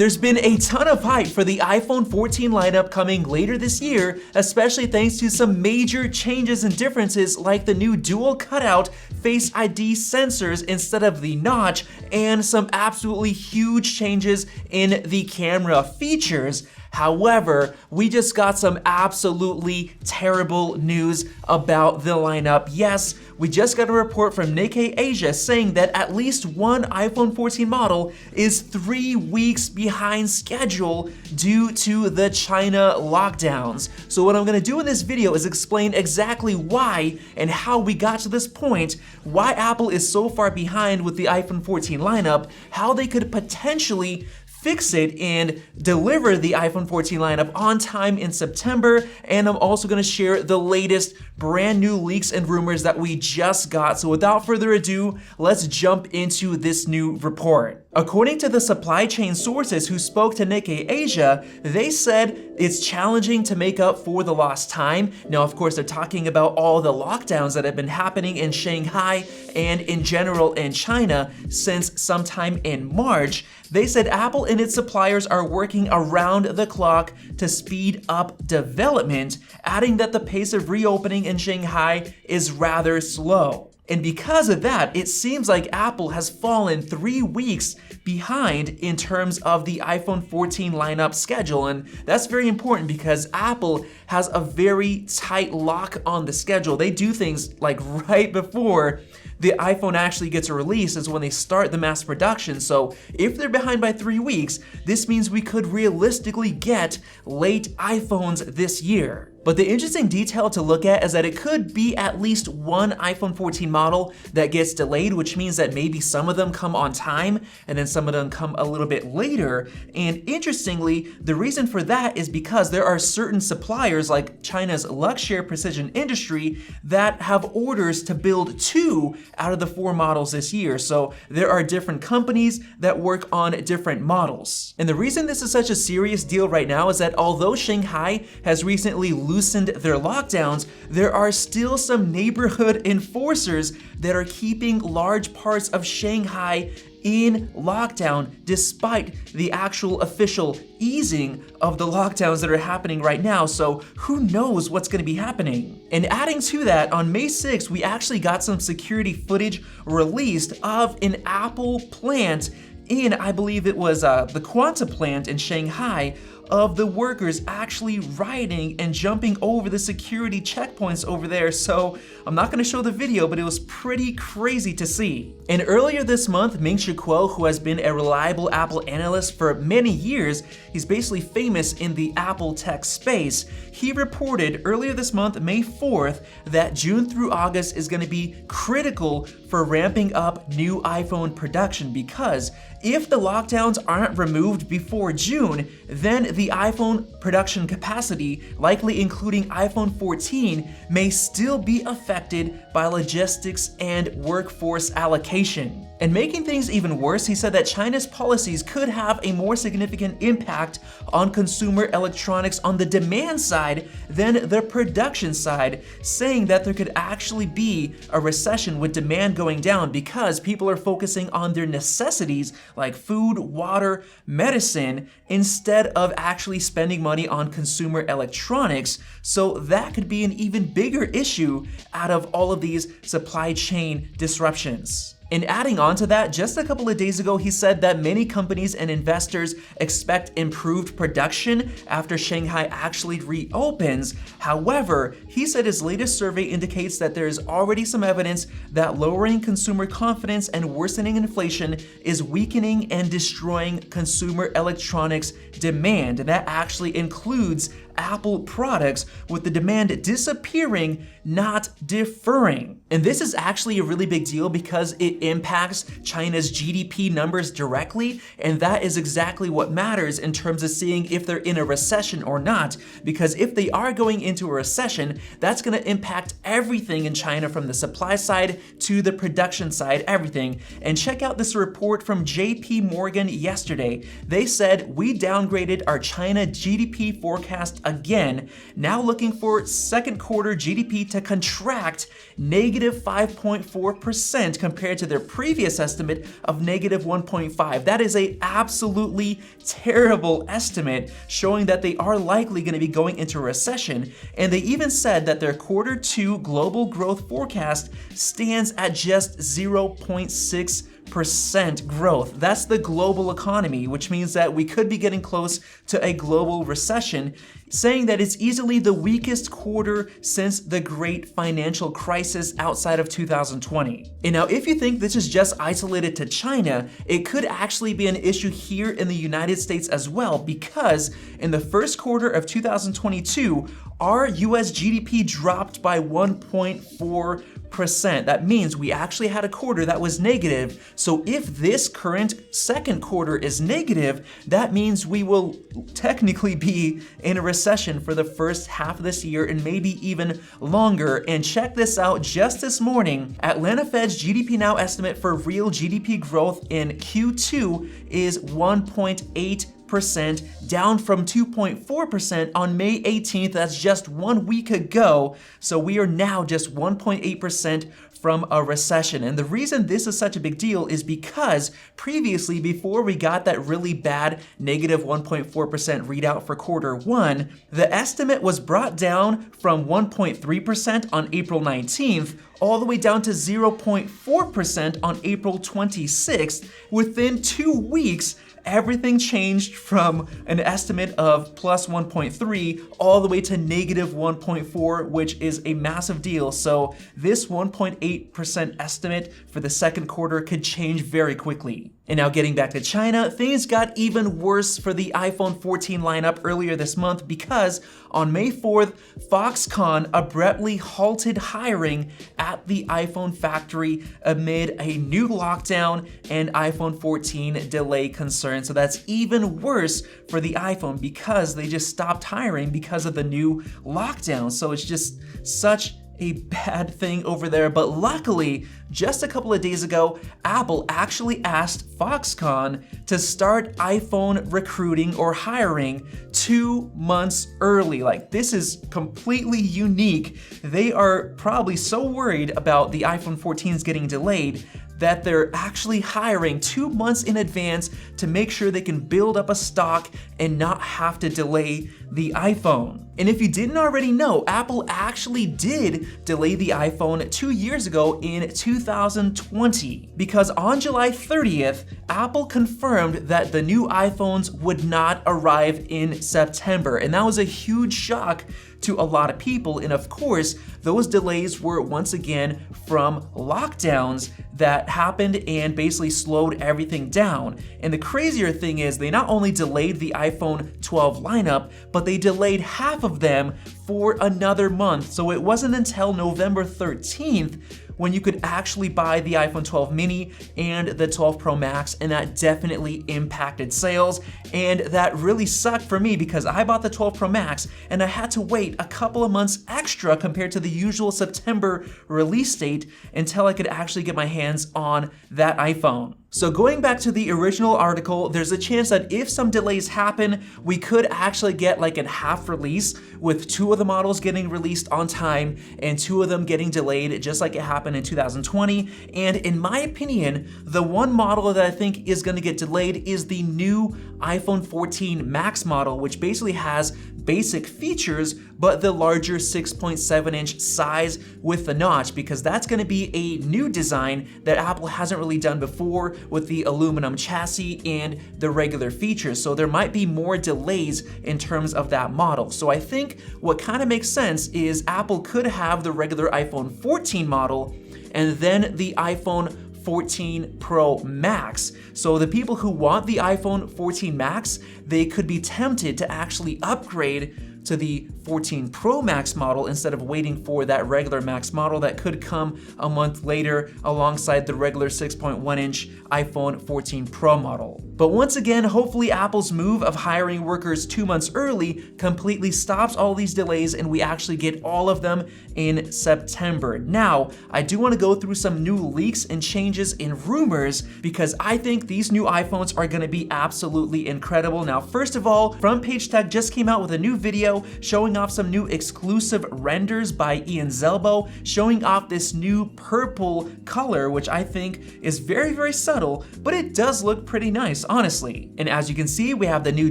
There's been a ton of hype for the iPhone 14 lineup coming later this year, especially thanks to some major changes and differences like the new dual cutout Face ID sensors instead of the notch, and some absolutely huge changes in the camera features. However, we just got some absolutely terrible news about the lineup. Yes, we just got a report from Nikkei Asia saying that at least one iPhone 14 model is 3 weeks behind schedule due to the China lockdowns. So what I'm gonna do in this video is explain exactly why and how we got to this point, why Apple is so far behind with the iPhone 14 lineup, how they could potentially fix it and deliver the iPhone 14 lineup on time in September, and I'm also gonna share the latest brand new leaks and rumors that we just got. So without further ado, let's jump into this new report. According to the supply chain sources who spoke to Nikkei Asia, they said it's challenging to make up for the lost time. Now, of course, they're talking about all the lockdowns that have been happening in Shanghai and in general in China since sometime in March. They said Apple and its suppliers are working around the clock to speed up development, adding that the pace of reopening in Shanghai is rather slow. And because of that, it seems like Apple has fallen 3 weeks behind in terms of the iPhone 14 lineup schedule. And that's very important because Apple has a very tight lock on the schedule. They do things like right before the iPhone actually gets released is when they start the mass production. So if they're behind by 3 weeks, this means we could realistically get late iPhones this year. But the interesting detail to look at is that it could be at least one iPhone 14 model that gets delayed, which means that maybe some of them come on time and then some of them come a little bit later. And interestingly, the reason for that is because there are certain suppliers like China's Luxshare Precision Industry that have orders to build 2 out of the 4 models this year. So there are different companies that work on different models. And the reason this is such a serious deal right now is that although Shanghai has recently loosened their lockdowns, there are still some neighborhood enforcers that are keeping large parts of Shanghai in lockdown despite the actual official easing of the lockdowns that are happening right now. So who knows what's going to be happening? And adding to that, on May 6th, we actually got some security footage released of an Apple plant in, I believe it was the Quanta plant in Shanghai, of the workers actually riding and jumping over the security checkpoints over there. So I'm not gonna show the video, but it was pretty crazy to see. And earlier this month, Ming-Chi Kuo, who has been a reliable Apple analyst for many years, he's basically famous in the Apple tech space, he reported earlier this month, May 4th, that June through August is gonna be critical for ramping up new iPhone production, because if the lockdowns aren't removed before June, then the iPhone production capacity, likely including iPhone 14, may still be affected by logistics and workforce allocation. And making things even worse, he said that China's policies could have a more significant impact on consumer electronics on the demand side than the production side, saying that there could actually be a recession with demand going down because people are focusing on their necessities like food, water, medicine, instead of actually spending money on consumer electronics. So that could be an even bigger issue out of all of these supply chain disruptions. And adding on to that, just a couple of days ago, he said that many companies and investors expect improved production after Shanghai actually reopens. However, he said his latest survey indicates that there is already some evidence that lowering consumer confidence and worsening inflation is weakening and destroying consumer electronics demand. And that actually includes Apple products, with the demand disappearing, not deferring. And this is actually a really big deal because it impacts China's GDP numbers directly, and that is exactly what matters in terms of seeing if they're in a recession or not, because if they are going into a recession, that's going to impact everything in China, from the supply side to the production side, everything. And check out this report from JP Morgan yesterday. They said, "We downgraded our China GDP forecast again, now looking for second quarter GDP to contract -5.4% compared to their previous estimate of -1.5. That is a absolutely terrible estimate, showing that they are likely going to be going into a recession. And they even said that their quarter 2 global growth forecast stands at just 0.6% growth. That's the global economy, which means that we could be getting close to a global recession, saying that it's easily the weakest quarter since the great financial crisis outside of 2020. And now, if you think this is just isolated to China, it could actually be an issue here in the United States as well, because in the first quarter of 2022, our US GDP dropped by 1.4%. That means we actually had a quarter that was negative. So if this current second quarter is negative, that means we will technically be in a recession for the first half of this year and maybe even longer. And check this out, just this morning, Atlanta Fed's GDP Now estimate for real GDP growth in Q2 is 1.8%, down from 2.4% on May 18th. That's just 1 week ago. So we are now just 1.8% from a recession. And the reason this is such a big deal is because previously, before we got that really bad -1.4% readout for quarter 1, the estimate was brought down from 1.3% on April 19th all the way down to 0.4% on April 26th. Within 2 weeks, everything changed from an estimate of plus 1.3 all the way to -1.4, which is a massive deal. So this 1.8% estimate for the second quarter could change very quickly. And now getting back to China, things got even worse for the iPhone 14 lineup earlier this month, because on May 4th, Foxconn abruptly halted hiring at the iPhone factory amid a new lockdown and iPhone 14 delay concern. So that's even worse for the iPhone, because they just stopped hiring because of the new lockdown. So it's just such a bad thing over there. But luckily, just a couple of days ago, Apple actually asked Foxconn to start iPhone recruiting or hiring 2 months early. Like, this is completely unique. They are probably so worried about the iPhone 14s getting delayed that they're actually hiring 2 months in advance to make sure they can build up a stock and not have to delay the iPhone. And if you didn't already know, Apple actually did delay the iPhone 2 years ago in 2020, because on July 30th, Apple confirmed that the new iPhones would not arrive in September. And that was a huge shock to a lot of people. And of course, those delays were once again from lockdowns that happened and basically slowed everything down. And the crazier thing is, they not only delayed the iPhone 12 lineup, but they delayed half of them for another month. So it wasn't until November 13th when you could actually buy the iPhone 12 mini and the 12 Pro Max, and that definitely impacted sales. And that really sucked for me, because I bought the 12 Pro Max and I had to wait a couple of months extra compared to the usual September release date until I could actually get my hands on that iPhone. So going back to the original article, there's a chance that if some delays happen, we could actually get like a half release, with 2 of the models getting released on time and 2 of them getting delayed, just like it happened in 2020. And in my opinion, the one model that I think is going to get delayed is the new iPhone 14 Max model, which basically has basic features, but the larger 6.7-inch size with the notch, because that's going to be a new design that Apple hasn't really done before with the aluminum chassis and the regular features. So there might be more delays in terms of that model. So I think what kind of makes sense is Apple could have the regular iPhone 14 model and then the iPhone 14 Pro Max. So the people who want the iPhone 14 Max, they could be tempted to actually upgrade to the 14 Pro Max model instead of waiting for that regular Max model that could come a month later alongside the regular 6.1-inch iPhone 14 Pro model. But once again, hopefully Apple's move of hiring workers 2 months early completely stops all these delays and we actually get all of them in September. Now, I do want to go through some new leaks and changes in rumors because I think these new iPhones are going to be absolutely incredible. Now, first of all, Front Page Tech just came out with a new video showing off some new exclusive renders by Ian Zelbo, showing off this new purple color, which I think is very, very subtle, but it does look pretty nice, honestly. And as you can see, we have the new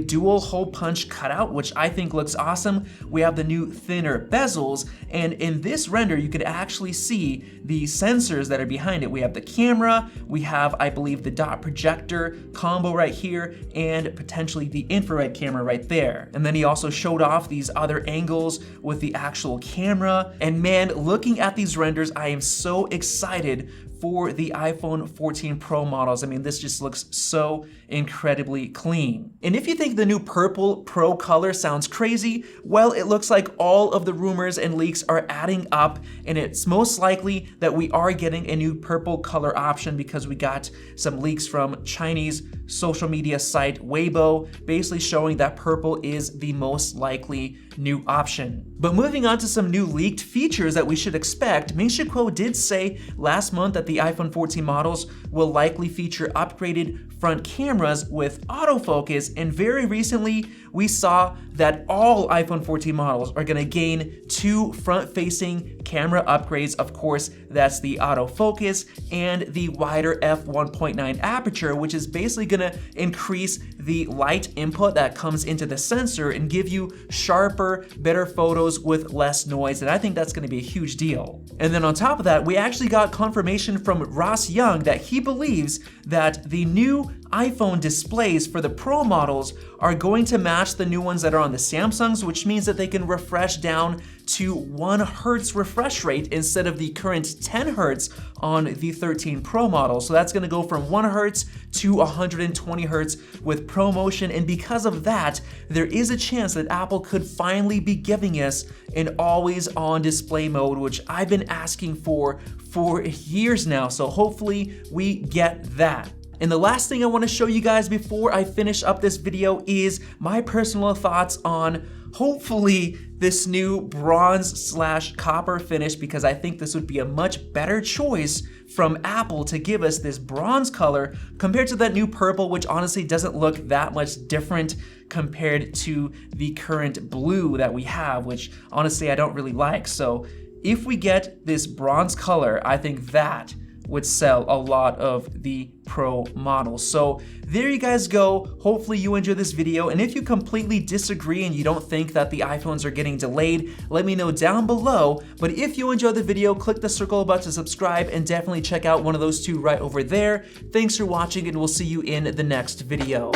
dual hole punch cutout, which I think looks awesome. We have the new thinner bezels, and in this render, you could actually see the sensors that are behind it. We have the camera, we have, I believe, the dot projector combo right here, and potentially the infrared camera right there. And then he also showed off these other angles with the actual camera. And man, looking at these renders, I am so excited for the iPhone 14 Pro models. I mean, this just looks so incredibly clean. And if you think the new purple Pro color sounds crazy, well, it looks like all of the rumors and leaks are adding up, and it's most likely that we are getting a new purple color option because we got some leaks from Chinese social media site Weibo, basically showing that purple is the most likely new option. But moving on to some new leaked features that we should expect, Ming-Chi Kuo did say last month that the iPhone 14 models will likely feature upgraded front cameras with autofocus, and very recently we saw that all iPhone 14 models are gonna gain 2 front-facing camera upgrades. Of course, that's the autofocus and the wider f1.9 aperture, which is basically gonna increase the light input that comes into the sensor and give you sharper, better photos with less noise, and I think that's gonna be a huge deal. And then on top of that, we actually got confirmation from Ross Young that he believes that the new iPhone displays for the Pro models are going to match the new ones that are on the Samsungs, which means that they can refresh down to 1 Hz refresh rate instead of the current 10 Hz on the 13 Pro model. So that's gonna go from 1 Hz to 120 Hz with ProMotion, and because of that, there is a chance that Apple could finally be giving us an always-on display mode, which I've been asking for years now, so hopefully we get that. And the last thing I want to show you guys before I finish up this video is my personal thoughts on hopefully this new bronze/copper finish, because I think this would be a much better choice from Apple to give us this bronze color compared to that new purple, which honestly doesn't look that much different compared to the current blue that we have, which honestly I don't really like. So if we get this bronze color, I think that would sell a lot of the Pro models. So there you guys go. Hopefully you enjoyed this video, and if you completely disagree and you don't think that the iPhones are getting delayed, let me know down below. But if you enjoyed the video, click the circle button to subscribe and definitely check out one of those 2 right over there. Thanks for watching, and we'll see you in the next video.